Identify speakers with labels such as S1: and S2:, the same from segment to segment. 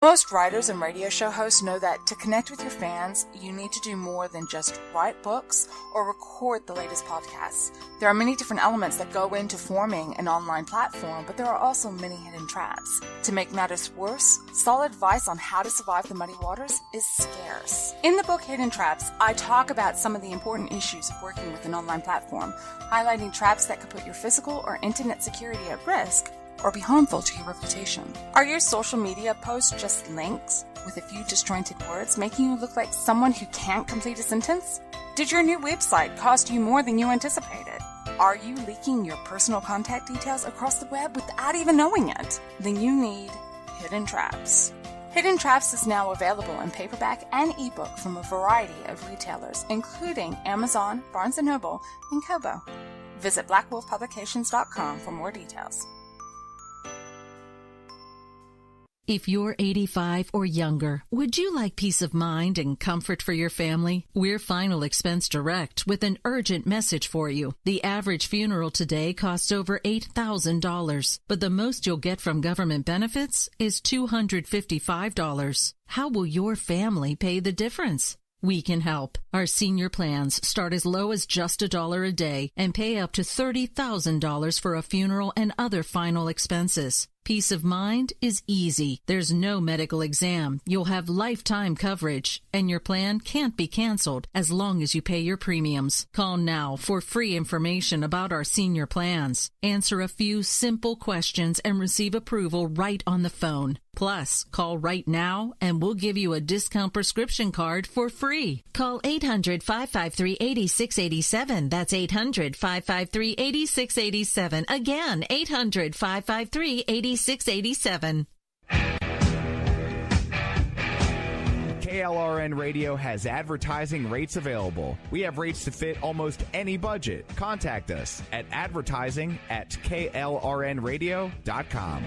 S1: Most writers and radio show hosts know that to connect with your fans, you need to do more than just write books or record the latest podcasts. There are many different elements that go into forming an online platform, but there are also many hidden traps. To make matters worse, solid advice on how to survive the muddy waters is scarce. In the book Hidden Traps, I talk about some of the important issues of working with an online platform, highlighting traps that could put your physical or internet security at risk or be harmful to your reputation. Are your social media posts just links with a few disjointed words, making you look like someone who can't complete a sentence? Did your new website cost you more than you anticipated? Are you leaking your personal contact details across the web without even knowing it? Then you need Hidden Traps. Hidden Traps is now available in paperback and ebook from a variety of retailers, including Amazon, Barnes & Noble, and Kobo. Visit blackwolfpublications.com for more details.
S2: If you're 85 or younger, would you like peace of mind and comfort for your family? We're Final Expense Direct with an urgent message for you. The average funeral today costs over $8,000, but the most you'll get from government benefits is $255. How will your family pay the difference? We can help. Our senior plans start as low as just $1 a day and pay up to $30,000 for a funeral and other final expenses. Peace of mind is easy. There's no medical exam. You'll have lifetime coverage, and your plan can't be canceled as long as you pay your premiums. Call now for free information about our senior plans. Answer a few simple questions and receive approval right on the phone. Plus, call right now and we'll give you a discount prescription card for free. Call 800-553-8687. That's 800-553-8687. Again, 800-553-8687.
S3: KLRN Radio has advertising rates available. We have rates to fit almost any budget. Contact us at advertising@klrnradio.com.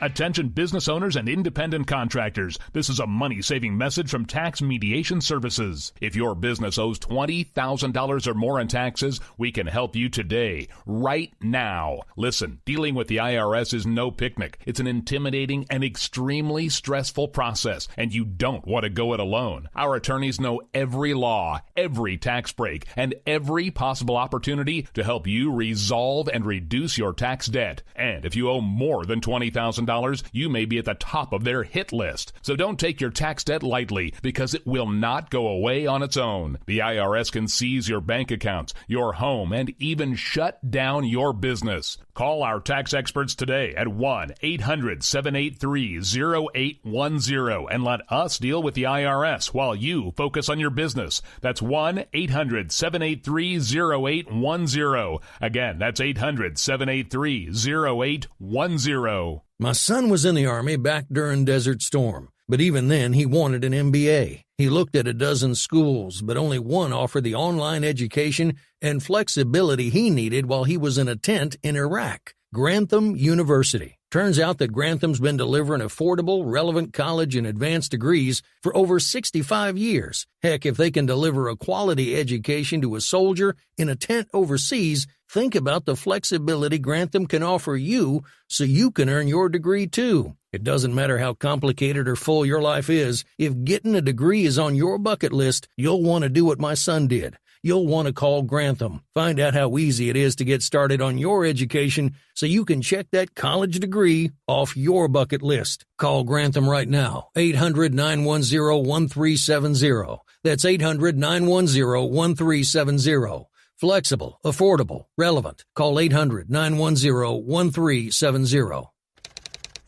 S4: Attention business owners and independent contractors. This is a money-saving message from Tax Mediation Services. If your business owes $20,000 or more in taxes, we can help you today, right now. Listen, dealing with the IRS is no picnic. It's an intimidating and extremely stressful process, and you don't want to go it alone. Our attorneys know every law, every tax break, and every possible opportunity to help you resolve and reduce your tax debt. And if you owe more than $20,000, you may be at the top of their hit list. So don't take your tax debt lightly, because it will not go away on its own. The IRS can seize your bank accounts, your home, and even shut down your business. Call our tax experts today at 1-800-783-0810 and let us deal with the IRS while you focus on your business. That's 1-800-783-0810. Again, that's 800-783-0810.
S5: My son was in the Army back during Desert Storm, but even then he wanted an MBA. He looked at a dozen schools, but only one offered the online education and flexibility he needed while he was in a tent in Iraq. Grantham University. Turns out that Grantham's been delivering affordable, relevant college and advanced degrees for over 65 years. Heck, if they can deliver a quality education to a soldier in a tent overseas, think about the flexibility Grantham can offer you so you can earn your degree too. It doesn't matter how complicated or full your life is. If getting a degree is on your bucket list, you'll want to do what my son did. You'll want to call Grantham. Find out how easy it is to get started on your education so you can check that college degree off your bucket list. Call Grantham right now, 800-910-1370. That's 800-910-1370. Flexible, affordable, relevant. Call 800-910-1370.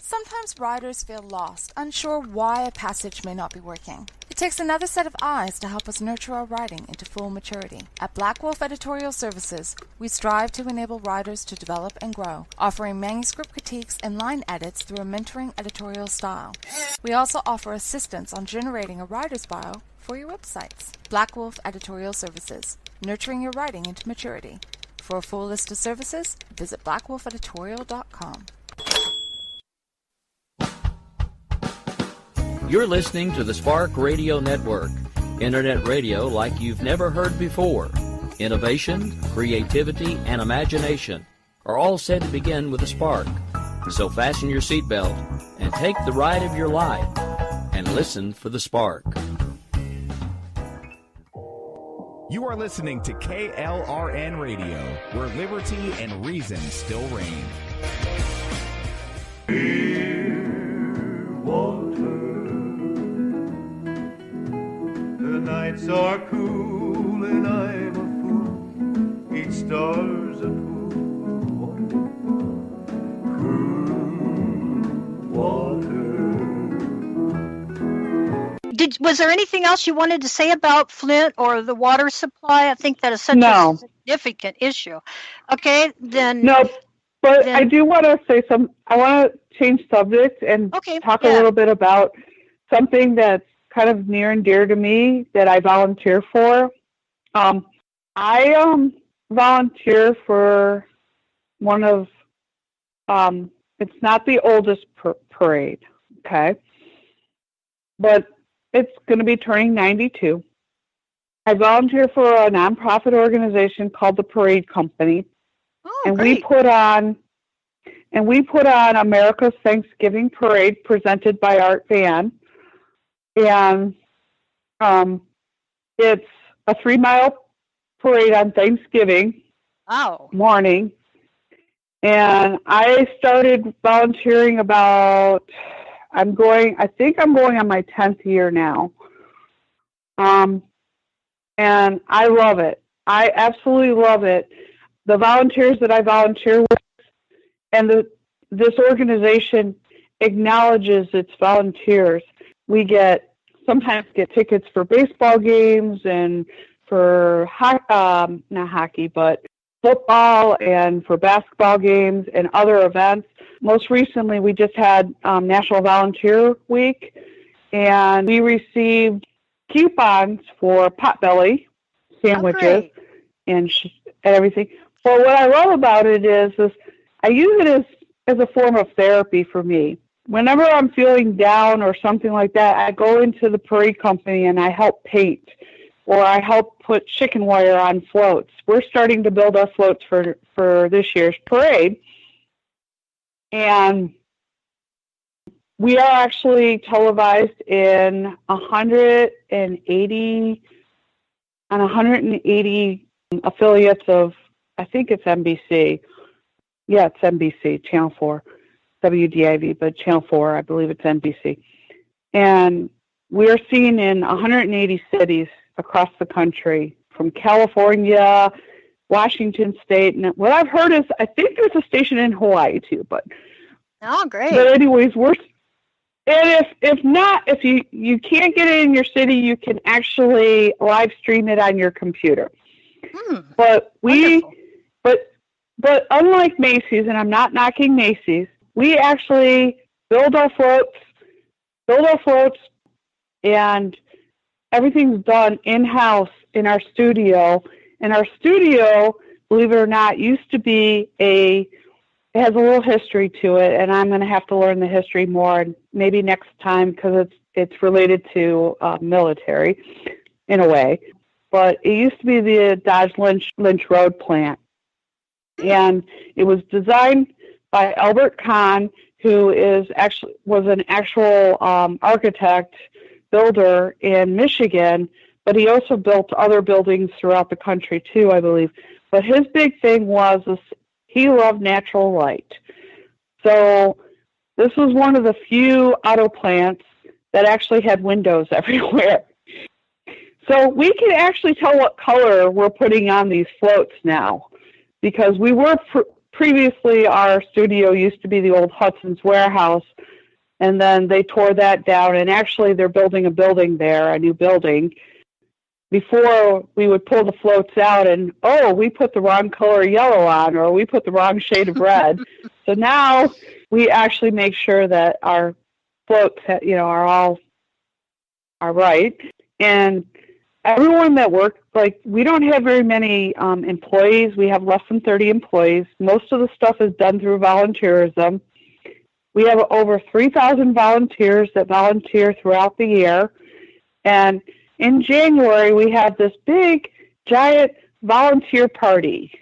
S1: Sometimes writers feel lost, unsure why a passage may not be working. It takes another set of eyes to help us nurture our writing into full maturity. At Black Wolf Editorial Services, we strive to enable writers to develop and grow, offering manuscript critiques and line edits through a mentoring editorial style. We also offer assistance on generating a writer's bio for your websites. Black Wolf Editorial Services, nurturing your writing into maturity. For a full list of services, visit blackwolfeditorial.com.
S6: You're listening to the Spark Radio Network, internet radio like you've never heard before. Innovation, creativity, and imagination. are all said to begin with a spark. So fasten your seatbelt and take the ride of your life and listen for the spark.
S3: You are listening to KLRN Radio, where liberty and reason still reign.
S7: The nights are cool and I'm a fool. Each star's a pool. Cool water.
S8: Was there anything else you wanted to say about Flint or the water supply? I think that is such a significant issue. Okay, then.
S9: No, but I do want to say I want to change subject and talk a little bit about something that's kind of near and dear to me that I volunteer for. I volunteer for one of, it's not the oldest parade, okay? But it's going to be turning 92. I volunteer for a nonprofit organization called the Parade Company.
S8: Oh,
S9: and
S8: great.
S9: we put on America's Thanksgiving Parade presented by Art Van. And it's a 3-mile parade on Thanksgiving morning. And I started volunteering I think I'm going on my 10th year now. And I love it. I absolutely love it. The volunteers that I volunteer with and this organization acknowledges its volunteers. We sometimes get tickets for baseball games and for not hockey, but football and for basketball games and other events. Most recently, we just had National Volunteer Week, and we received coupons for Potbelly sandwiches and everything. But what I love about it is I use it as a form of therapy for me. Whenever I'm feeling down or something like that, I go into the Parade Company and I help paint, or I help put chicken wire on floats. We're starting to build our floats for this year's parade. And we are actually televised in 180 affiliates of, I think it's NBC. Yeah, it's NBC, Channel 4, WDIV, but Channel 4, I believe it's NBC. And we're seen in 180 cities across the country, from California, Washington State. And what I've heard is, I think there's a station in Hawaii too, but.
S8: Oh, great.
S9: But anyways, and if not, if you can't get it in your city, you can actually live stream it on your computer. But But unlike Macy's, and I'm not knocking Macy's, we actually build our floats, and everything's done in-house in our studio. And our studio, believe it or not, used to be it has a little history to it, and I'm going to have to learn the history more, maybe next time, because it's related to military in a way. But it used to be the Dodge Lynch Road plant. And it was designed by Albert Kahn, who was an actual architect, builder in Michigan, but he also built other buildings throughout the country too, I believe. But his big thing was he loved natural light. So this was one of the few auto plants that actually had windows everywhere. So we can actually tell what color we're putting on these floats now, because we were previously, our studio used to be the old Hudson's Warehouse, and then they tore that down, and actually they're building a building there, a new building. Before, we would pull the floats out and, we put the wrong color yellow on, or we put the wrong shade of red. So now we actually make sure that our floats, are right. And everyone that works, we don't have very many employees. We have less than 30 employees. Most of the stuff is done through volunteerism. We have over 3,000 volunteers that volunteer throughout the year. And in January, we have this big, giant volunteer party.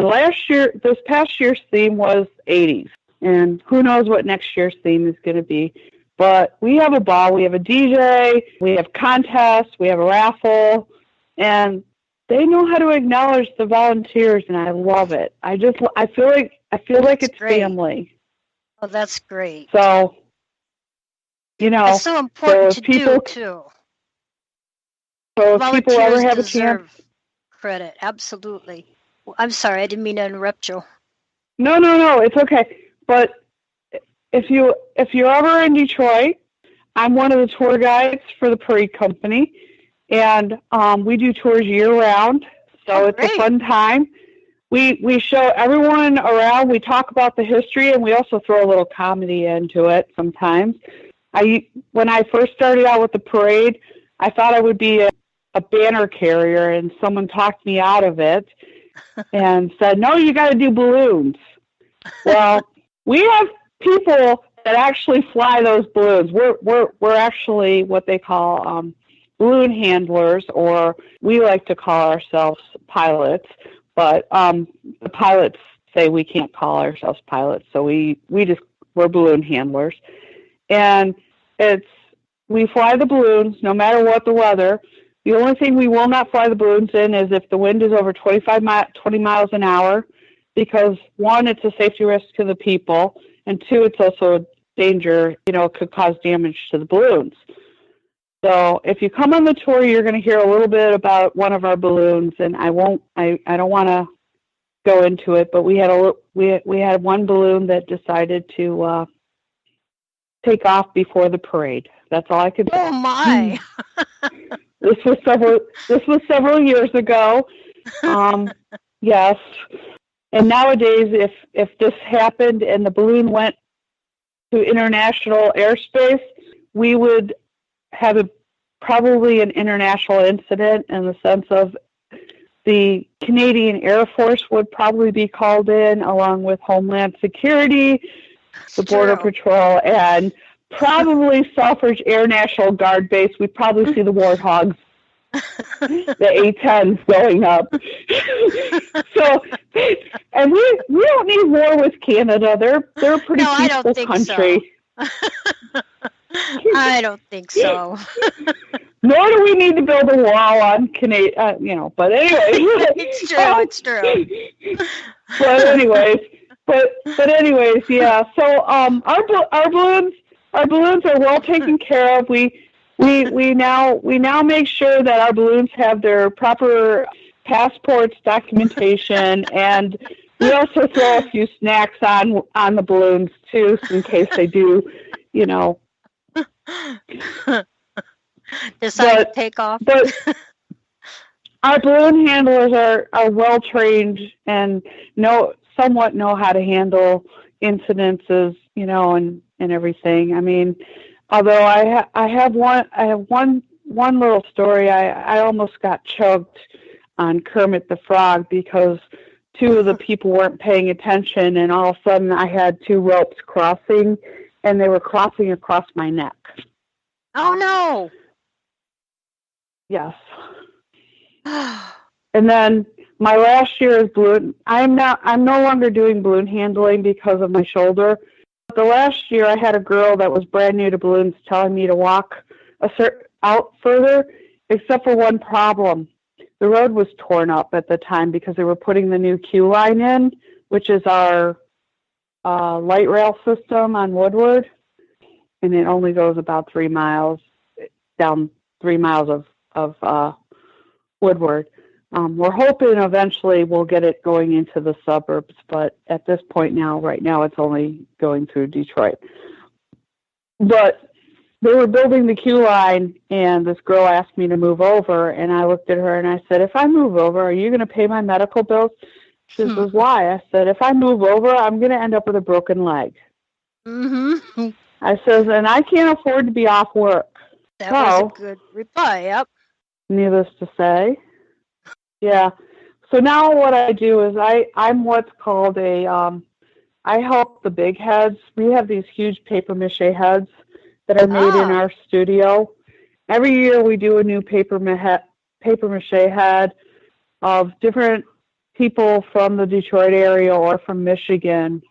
S9: And this past year's theme was 80s. And who knows what next year's theme is going to be. But we have a ball. We have a DJ. We have contests. We have a raffle. And they know how to acknowledge the volunteers, and I love it. I feel like it's
S8: great.
S9: family.
S8: Oh, that's great.
S9: So,
S8: it's so important to do too.
S9: So if people ever have a chance,
S8: credit, absolutely. I'm sorry, I didn't mean to interrupt you.
S9: No, it's okay. But if you're ever in Detroit, I'm one of the tour guides for the parade company. And we do tours year-round, so it's a fun time. We show everyone around. We talk about the history, and we also throw a little comedy into it sometimes. When I first started out with the parade, I thought I would be a banner carrier, and someone talked me out of it and said, "No, you got to do balloons." Well, we have people that actually fly those balloons. We're actually what they call balloon handlers, or we like to call ourselves pilots, but the pilots say we can't call ourselves pilots, so we're balloon handlers. And we fly the balloons no matter what the weather. The only thing we will not fly the balloons in is if the wind is over 20 miles an hour, because one, it's a safety risk to the people, and two, it's also a danger, it could cause damage to the balloons. So if you come on the tour, you're going to hear a little bit about one of our balloons, and I don't want to go into it, but we had one balloon that decided to take off before the parade. That's all I could say.
S8: Oh my!
S9: This was several years ago. Yes. And nowadays, if this happened and the balloon went to international airspace, we would have probably an international incident, in the sense of the Canadian Air Force would probably be called in, along with Homeland Security, the Border Patrol, and probably Selfridge Air National Guard Base. We'd probably see the Warthogs, the A-10s going up. So, and we don't need war with Canada. They're a pretty peaceful country.
S8: So. I don't think so.
S9: Nor do we need to build a wall on Canada, but anyway.
S8: It's true.
S9: But anyways, yeah. So our balloons are well taken care of. We now make sure that our balloons have their proper passports, documentation, and we also throw a few snacks on the balloons too, in case they do,
S8: decide to take off.
S9: But our balloon handlers are well trained and somewhat know how to handle incidences, and everything. I mean, although I have one little story. I almost got choked on Kermit the Frog because two of the people weren't paying attention, and all of a sudden I had two ropes crossing, and they were crossing across my neck.
S8: Oh no!
S9: Yes. And then my last year is balloon. I'm no longer doing balloon handling because of my shoulder. The last year I had a girl that was brand new to balloons telling me to walk out further, except for one problem. The road was torn up at the time because they were putting the new Q line in, which is our light rail system on Woodward, and it only goes about 3 miles down 3 miles of Woodward. We're hoping eventually we'll get it going into the suburbs, but at this point right now, it's only going through Detroit. But they were building the Q line, and this girl asked me to move over, and I looked at her and I said, "If I move over, are you going to pay my medical bills?" She says, "Why?" I said, "If I move over, I'm going to end up with a broken leg."
S8: Mm-hmm.
S9: I says, "And I can't afford to be off work."
S8: That was a good reply, yep.
S9: Needless to say. Yeah. So now what I do is I'm what's called I help the big heads. We have these huge paper mache heads that are made in our studio. Every year we do a new paper mache head of different people from the Detroit area or from Michigan